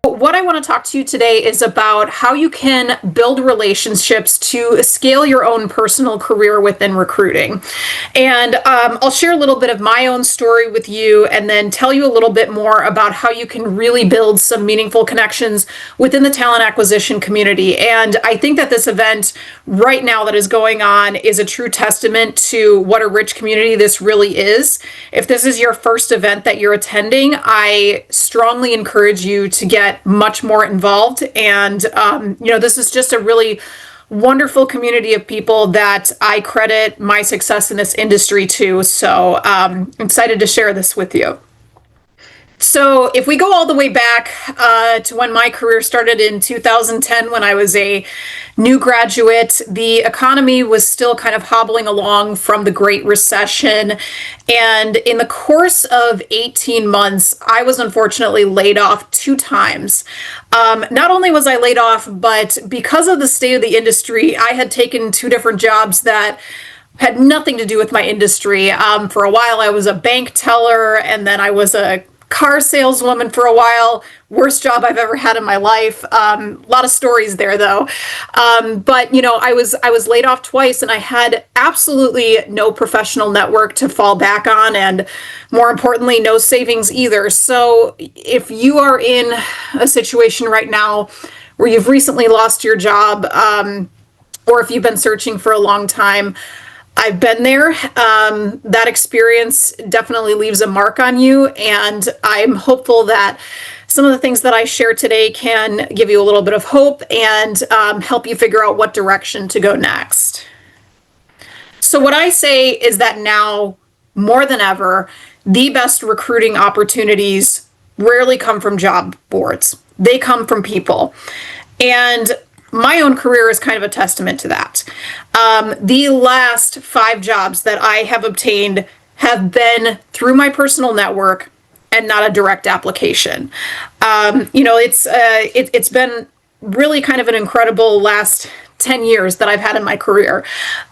What I want to talk to you today is about how you can build relationships to scale your own personal career within recruiting. And I'll share a little bit of my own story with you and then tell you a little bit more about how you can really build some meaningful connections within the talent acquisition community. And I think that this event right now that is going on is a true testament to what a rich community this really is. If this is your first event that you're attending, I strongly encourage you to get much more involved. And, this is just a really wonderful community of people that I credit my success in this industry to. So I'm excited to share this with you. So if we go all the way back to when my career started in 2010, when I was a new graduate, the economy was still kind of hobbling along from the Great Recession. And in the course of 18 months, I was unfortunately laid off 2 times. Not only was I laid off, but because of the state of the industry, I had taken 2 different jobs that had nothing to do with my industry. For a while, I was a bank teller, and then I was a car saleswoman for a while. Worst job I've ever had in my life. A lot of stories there though. But I was laid off twice, and I had absolutely no professional network to fall back on, and more importantly, no savings either. So if you are in a situation right now where you've recently lost your job, or if you've been searching for a long time, I've been there. That experience definitely leaves a mark on you, and I'm hopeful that some of the things that I share today can give you a little bit of hope and help you figure out what direction to go next. So what I say is that now, more than ever, the best recruiting opportunities rarely come from job boards. They come from people. And my own career is kind of a testament to that. The last 5 jobs that I have obtained have been through my personal network and not a direct application. It's been really kind of an incredible last 10 years that I've had in my career.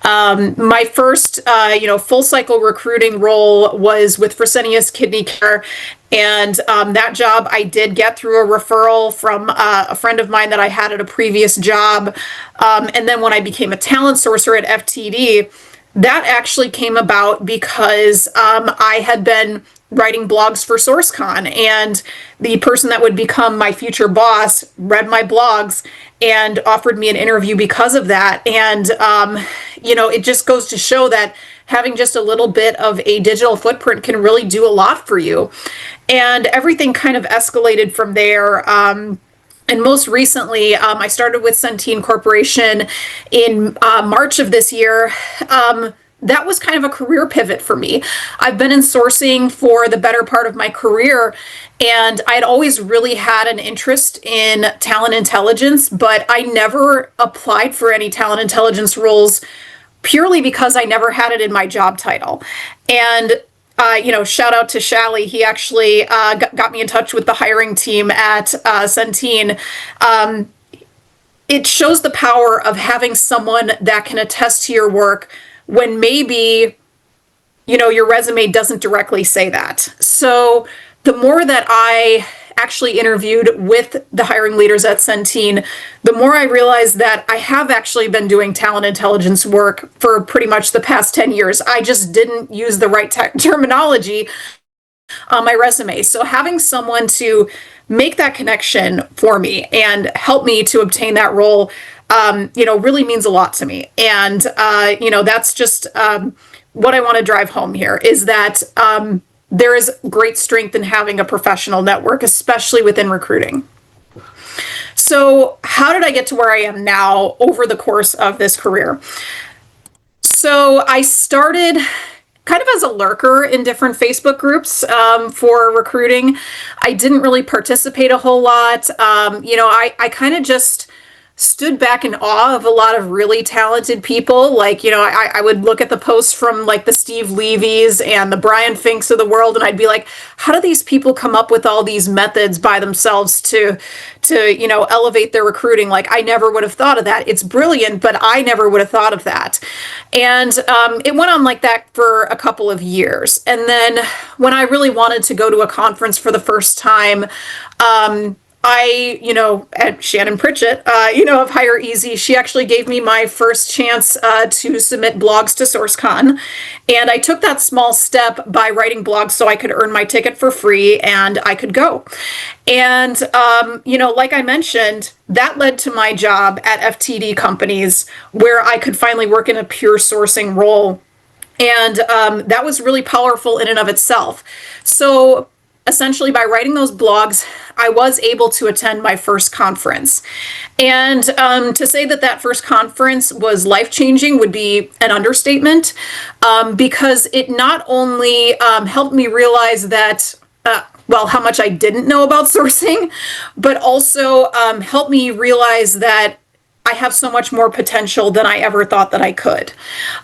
My first, full cycle recruiting role was with Fresenius Kidney Care. And that job I did get through a referral from a friend of mine that I had at a previous job. And then when I became a talent sourcer at FTD, that actually came about because I had been writing blogs for SourceCon, and the person that would become my future boss read my blogs and offered me an interview because of that. And, it just goes to show that having just a little bit of a digital footprint can really do a lot for you. And everything kind of escalated from there. And most recently, I started with Centene Corporation in March of this year. That was kind of a career pivot for me. I've been in sourcing for the better part of my career, and I'd always really had an interest in talent intelligence, but I never applied for any talent intelligence roles purely because I never had it in my job title. And shout out to Shally. He actually got me in touch with the hiring team at Centene. It shows the power of having someone that can attest to your work when maybe, your resume doesn't directly say that. So the more that I actually interviewed with the hiring leaders at Centene, the more I realized that I have actually been doing talent intelligence work for pretty much the past 10 years. I just didn't use the right terminology on my resume. So having someone to make that connection for me and help me to obtain that role, really means a lot to me. And, that's just what I want to drive home here is that there is great strength in having a professional network, especially within recruiting. So how did I get to where I am now over the course of this career? So I started kind of as a lurker in different Facebook groups for recruiting. I didn't really participate a whole lot. I kind of just stood back in awe of a lot of really talented people. Like, I would look at the posts from like the Steve Levy's and the Brian Finks of the world, and I'd be like, how do these people come up with all these methods by themselves to elevate their recruiting? Like, I never would have thought of that. It's brilliant, but I never would have thought of that. And it went on like that for a couple of years. And then when I really wanted to go to a conference for the first time, at Shannon Pritchett, of Hire Easy, she actually gave me my first chance to submit blogs to SourceCon. And I took that small step by writing blogs so I could earn my ticket for free and I could go. And, like I mentioned, that led to my job at FTD companies where I could finally work in a pure sourcing role. And that was really powerful in and of itself. So essentially, by writing those blogs, I was able to attend my first conference. And to say that that first conference was life-changing would be an understatement, because it not only helped me realize that, how much I didn't know about sourcing, but also helped me realize that I have so much more potential than I ever thought that I could.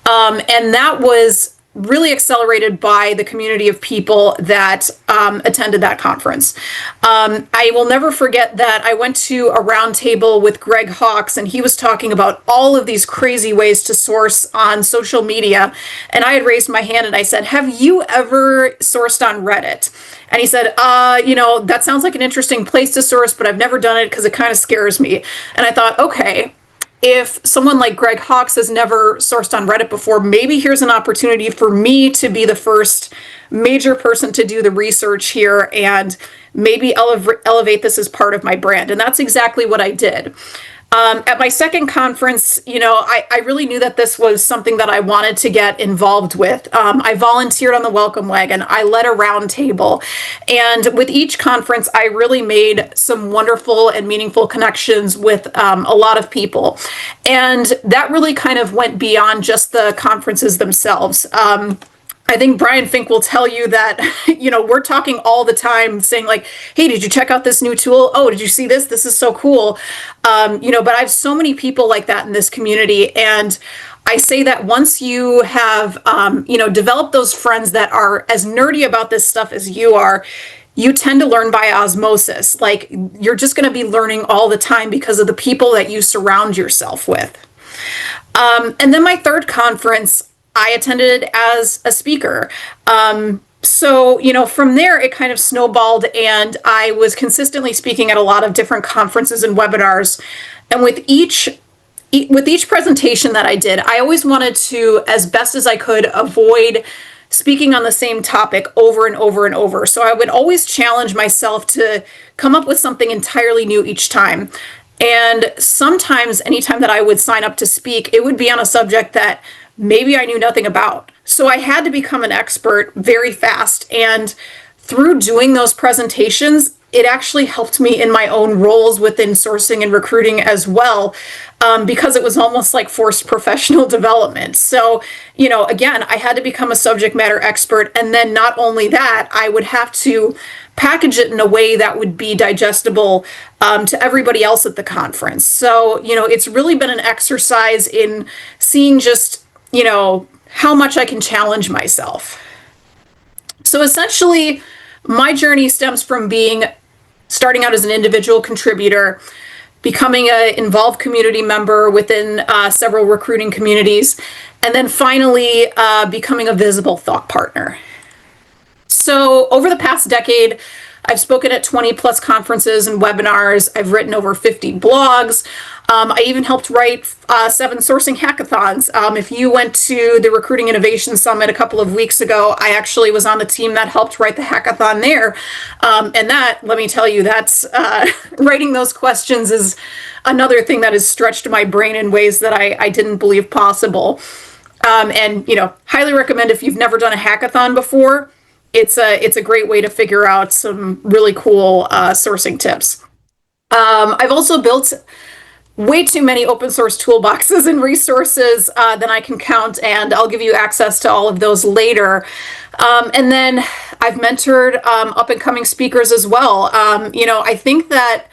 And that was really accelerated by the community of people that attended that conference. I will never forget that I went to a roundtable with Greg Hawkes, and he was talking about all of these crazy ways to source on social media. And I had raised my hand and I said, have you ever sourced on Reddit? And he said, that sounds like an interesting place to source, but I've never done it because it kind of scares me. And I thought, okay, if someone like Greg Hawkes has never sourced on Reddit before, maybe here's an opportunity for me to be the first major person to do the research here and maybe elevate this as part of my brand. And that's exactly what I did. At my second conference, I really knew that this was something that I wanted to get involved with. I volunteered on the welcome wagon. I led a round table. And with each conference, I really made some wonderful and meaningful connections with a lot of people. And that really kind of went beyond just the conferences themselves. I think Brian Fink will tell you that, we're talking all the time saying like, hey, did you check out this new tool? Oh, did you see this? This is so cool. But I have so many people like that in this community. And I say that once you have, developed those friends that are as nerdy about this stuff as you are, you tend to learn by osmosis. Like, you're just going to be learning all the time because of the people that you surround yourself with. And then my third conference, I attended as a speaker. So, from there, it kind of snowballed, and I was consistently speaking at a lot of different conferences and webinars. And with each presentation that I did, I always wanted to, as best as I could, avoid speaking on the same topic over and over and over. So I would always challenge myself to come up with something entirely new each time. And sometimes, anytime that I would sign up to speak, it would be on a subject that maybe I knew nothing about. So I had to become an expert very fast. And through doing those presentations, it actually helped me in my own roles within sourcing and recruiting as well, because it was almost like forced professional development. So, again, I had to become a subject matter expert. And then not only that, I would have to package it in a way that would be digestible to everybody else at the conference. So, it's really been an exercise in seeing just how much I can challenge myself. So essentially, my journey stems from starting out as an individual contributor, becoming an involved community member within several recruiting communities, and then finally becoming a visible thought partner. So over the past decade, I've spoken at 20 plus conferences and webinars. I've written over 50 blogs. I even helped write 7 sourcing hackathons. If you went to the Recruiting Innovation Summit a couple of weeks ago, I actually was on the team that helped write the hackathon there. And that, let me tell you, that's writing those questions is another thing that has stretched my brain in ways that I didn't believe possible. And highly recommend if you've never done a hackathon before. It's a great way to figure out some really cool sourcing tips. I've also built way too many open source toolboxes and resources than I can count, and I'll give you access to all of those later. And then I've mentored up and coming speakers as well. I think that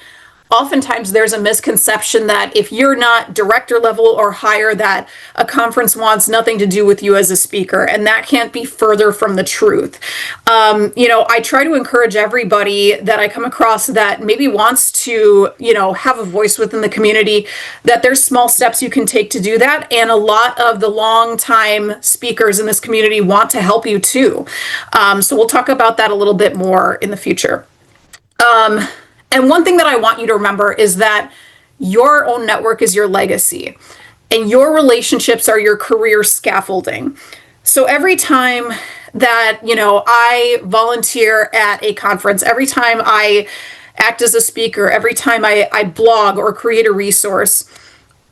oftentimes there's a misconception that if you're not director level or higher, that a conference wants nothing to do with you as a speaker, and that can't be further from the truth. I try to encourage everybody that I come across that maybe wants to, have a voice within the community, that there's small steps you can take to do that, and a lot of the long-time speakers in this community want to help you too. So we'll talk about that a little bit more in the future. And one thing that I want you to remember is that your own network is your legacy, and your relationships are your career scaffolding. So every time that, I volunteer at a conference, every time I act as a speaker, every time I blog or create a resource,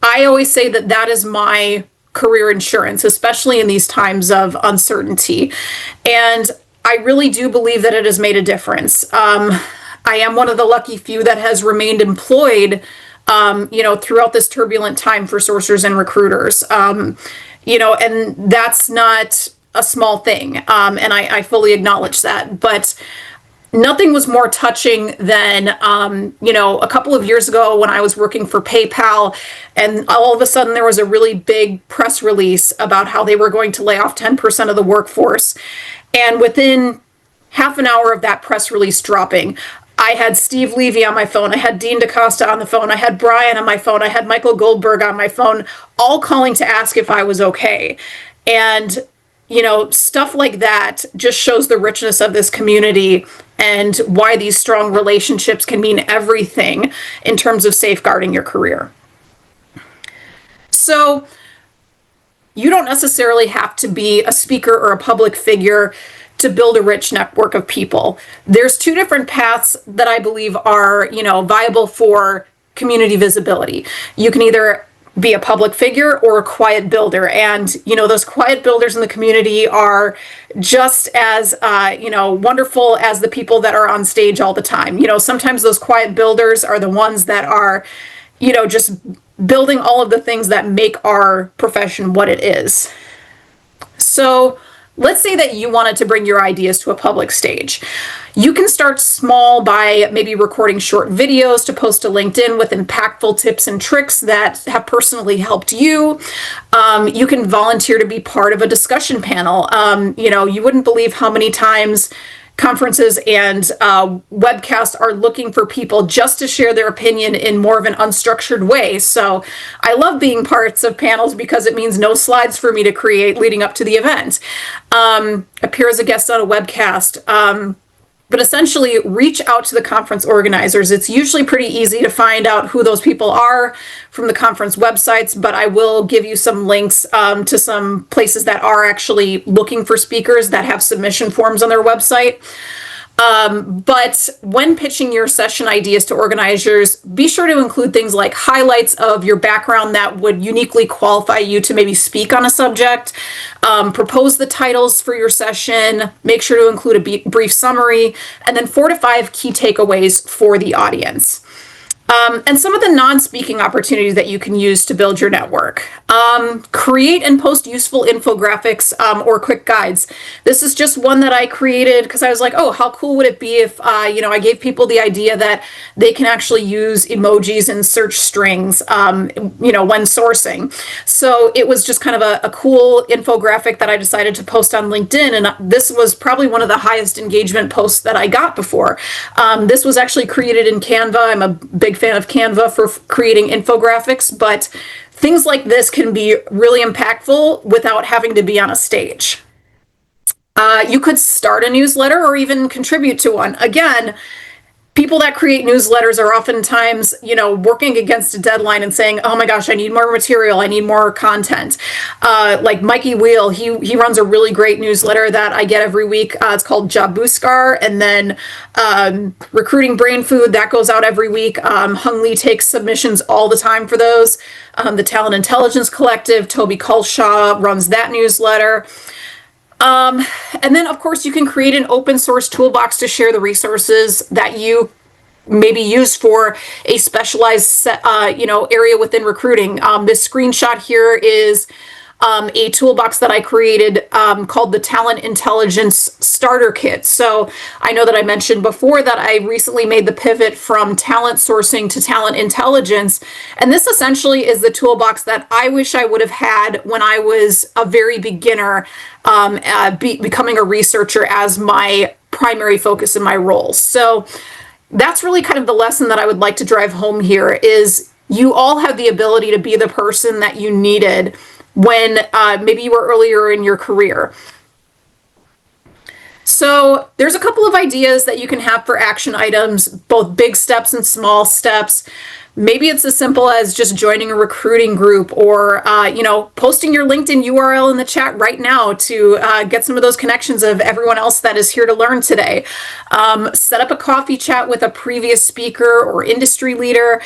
I always say that that is my career insurance, especially in these times of uncertainty. And I really do believe that it has made a difference. I am one of the lucky few that has remained employed, throughout this turbulent time for sourcers and recruiters. And that's not a small thing. And I fully acknowledge that. But nothing was more touching than, a couple of years ago when I was working for PayPal, and all of a sudden there was a really big press release about how they were going to lay off 10% of the workforce. And within half an hour of that press release dropping, I had Steve Levy on my phone, I had Dean DaCosta on the phone, I had Brian on my phone, I had Michael Goldberg on my phone, all calling to ask if I was okay. And stuff like that just shows the richness of this community and why these strong relationships can mean everything in terms of safeguarding your career. So you don't necessarily have to be a speaker or a public figure to build a rich network of people. There's two different paths that I believe are, viable for community visibility. You can either be a public figure or a quiet builder. And, those quiet builders in the community are just as, wonderful as the people that are on stage all the time. Sometimes those quiet builders are the ones that are, just building all of the things that make our profession what it is. So let's say that you wanted to bring your ideas to a public stage. You can start small by maybe recording short videos to post to LinkedIn with impactful tips and tricks that have personally helped you. You can volunteer to be part of a discussion panel. You wouldn't believe how many times conferences and webcasts are looking for people just to share their opinion in more of an unstructured way. So I love being parts of panels because it means no slides for me to create leading up to the event. Appear as a guest on a webcast. But essentially reach out to the conference organizers. It's usually pretty easy to find out who those people are from the conference websites, but I will give you some links to some places that are actually looking for speakers that have submission forms on their website. But when pitching your session ideas to organizers, be sure to include things like highlights of your background that would uniquely qualify you to maybe speak on a subject. Propose the titles for your session. Make sure to include a brief summary, and then 4 to 5 key takeaways for the audience. And some of the non-speaking opportunities that you can use to build your network. Create and post useful infographics or quick guides. This is just one that I created because I was like, oh, how cool would it be if, I gave people the idea that they can actually use emojis and search strings, when sourcing. So it was just kind of a cool infographic that I decided to post on LinkedIn. And this was probably one of the highest engagement posts that I got before. This was actually created in Canva. I'm a big fan of Canva for creating infographics, but things like this can be really impactful without having to be on a stage. You could start a newsletter or even contribute to one. Again, people that create newsletters are oftentimes, working against a deadline and saying, oh my gosh, I need more material. I need more content. Like Mikey Wheel, he runs a really great newsletter that I get every week. It's called Job Booskar. And then Recruiting Brain Food, that goes out every week. Hung Lee takes submissions all the time for those. The Talent Intelligence Collective, Toby Culshaw runs that newsletter. And then, of course, you can create an open source toolbox to share the resources that you maybe use for a specialized area within recruiting. This screenshot here is a toolbox that I created called the Talent Intelligence Starter Kit. So I know that I mentioned before that I recently made the pivot from talent sourcing to talent intelligence. And this essentially is the toolbox that I wish I would have had when I was a very beginner, becoming a researcher as my primary focus in my role. So that's really kind of the lesson that I would like to drive home here is you all have the ability to be the person that you needed when maybe you were earlier in your career. So there's a couple of ideas that you can have for action items, both big steps and small steps. Maybe it's as simple as just joining a recruiting group or, posting your LinkedIn URL in the chat right now to get some of those connections of everyone else that is here to learn today. Set up a coffee chat with a previous speaker or industry leader.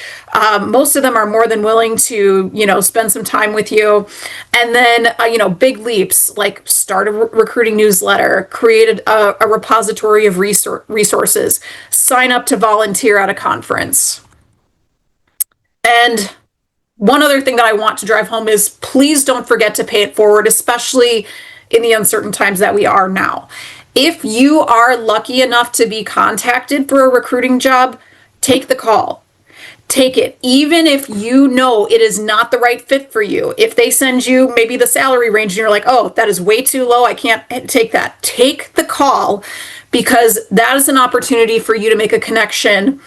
Most of them are more than willing to, spend some time with you. And then, big leaps like start a recruiting newsletter, create a repository of resources, sign up to volunteer at a conference. And one other thing that I want to drive home is please don't forget to pay it forward, especially in the uncertain times that we are now. If you are lucky enough to be contacted for a recruiting job, take the call. Take it, even if you know it is not the right fit for you. If they send you maybe the salary range and you're like, oh, that is way too low, I can't take that. Take the call because that is an opportunity for you to make a connection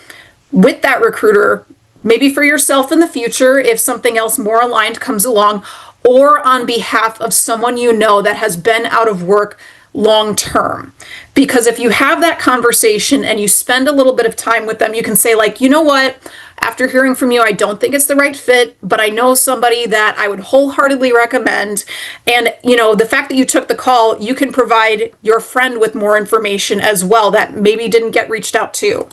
with that recruiter, maybe for yourself in the future if something else more aligned comes along, or on behalf of someone you know that has been out of work long term. Because if you have that conversation and you spend a little bit of time with them, you can say like, you know what, after hearing from you, I don't think it's the right fit, but I know somebody that I would wholeheartedly recommend. And, the fact that you took the call, you can provide your friend with more information as well that maybe didn't get reached out to.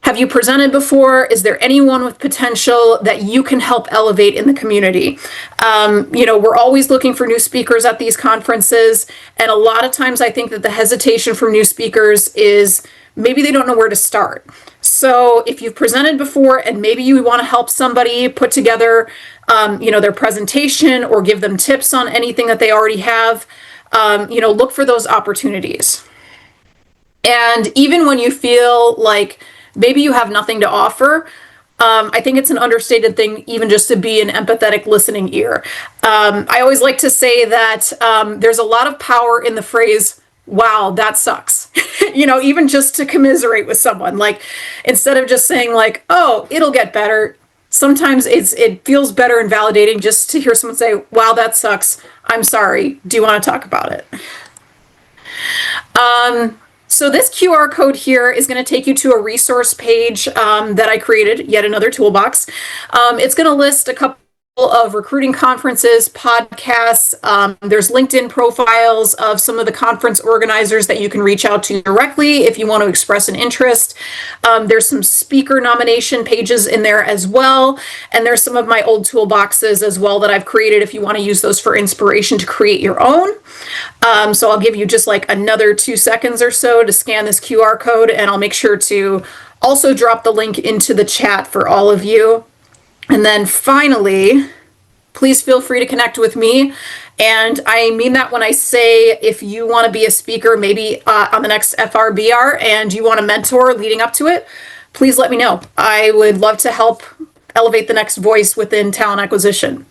Have you presented before? Is there anyone with potential that you can help elevate in the community? We're always looking for new speakers at these conferences. And a lot of times I think that the hesitation from new speakers is maybe they don't know where to start. So if you've presented before and maybe you want to help somebody put together, their presentation or give them tips on anything that they already have, look for those opportunities. And even when you feel like maybe you have nothing to offer, I think it's an understated thing even just to be an empathetic listening ear. I always like to say that there's a lot of power in the phrase, wow, that sucks. Even just to commiserate with someone. Like, instead of just saying like, oh, it'll get better. Sometimes it feels better and validating just to hear someone say, wow, that sucks. I'm sorry. Do you want to talk about it? So this QR code here is going to take you to a resource page that I created, yet another toolbox. It's going to list a couple of recruiting conferences, podcasts. There's LinkedIn profiles of some of the conference organizers that you can reach out to directly if you want to express an interest. There's some speaker nomination pages in there as well. And there's some of my old toolboxes as well that I've created if you want to use those for inspiration to create your own. So I'll give you just like another 2 seconds or so to scan this QR code, and I'll make sure to also drop the link into the chat for all of you. And then finally, please feel free to connect with me. And I mean that when I say if you want to be a speaker, maybe on the next FRBR, and you want a mentor leading up to it, please let me know. I would love to help elevate the next voice within talent acquisition.